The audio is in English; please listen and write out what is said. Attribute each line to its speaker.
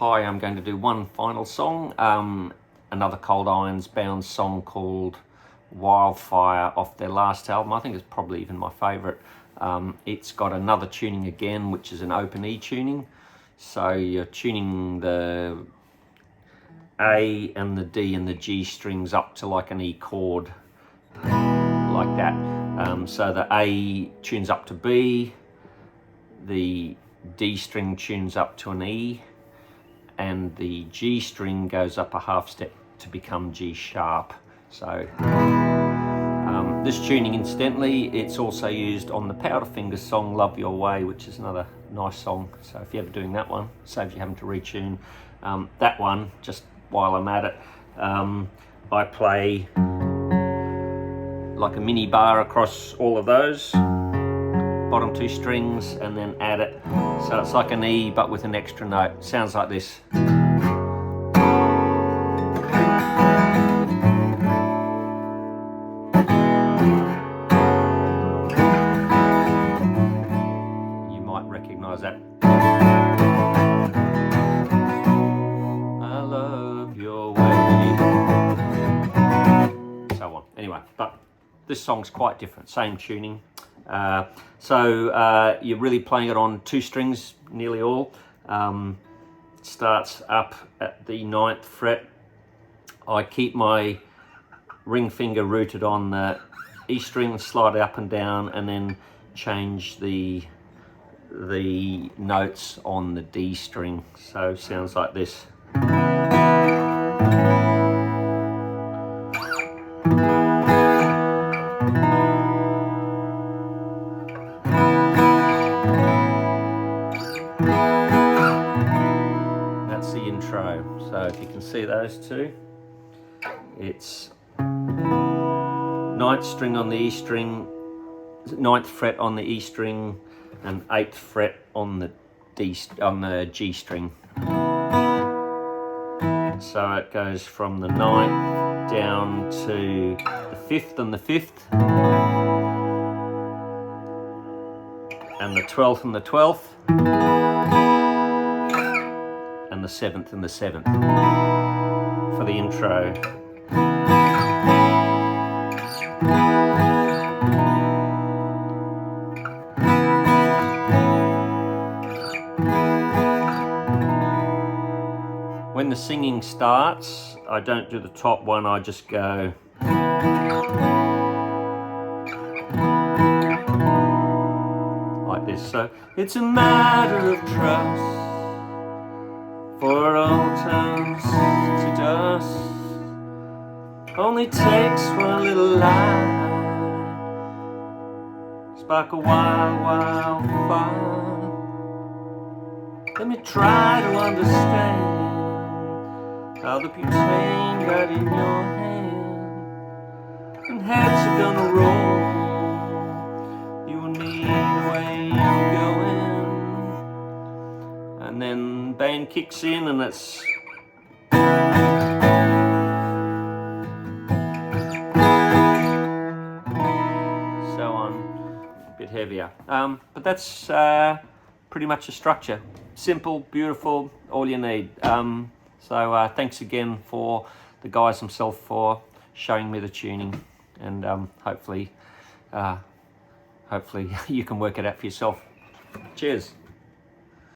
Speaker 1: Hi, I'm going to do one final song, another Cold Irons Bound song called Wildfire off their last album. I think it's probably even my favourite. It's got another tuning again, which is an open E tuning. So you're tuning the A and the D and the G strings up to like an E chord, like that. So the A tunes up to B, the D string tunes up to an E, and the G string goes up a half step to become G sharp. So this tuning, incidentally, it's also used on the Powderfinger song Love Your Way, which is another nice song. So if you're ever doing that one, saves you having to retune that one. Just while I'm at it, I play like a mini bar across all of those bottom two strings and then add it. So it's like an E but with an extra note. Sounds like this. You might recognize that. I love your way. So on. Anyway, but this song's quite different, same tuning. So you're really playing it on two strings, nearly all. Starts up at the 9th fret. I keep my ring finger rooted on the E string, slide it up and down, and then change the notes on the D string. So sounds like this. That's the intro. So if you can see those two, it's 9th string on the E string, 9th fret on the E string, and 8th fret on the G string. So it goes from the 9th down to the 5th and the 5th, and the 12th and the 12th, and the 7th and the 7th for the intro. When the singing starts, I don't do the top one, I just go like this. So it's a matter of trust, for all turns to dust. Only takes one little light, spark a wild, wild fire. Let me try to understand how the butane got in your hand, and heads are gonna roll. You will need where you're going, and then band kicks in, and it's so on, a bit heavier. But that's pretty much the structure. Simple, beautiful, all you need. So thanks again for the guys themselves for showing me the tuning, and hopefully you can work it out for yourself. Cheers.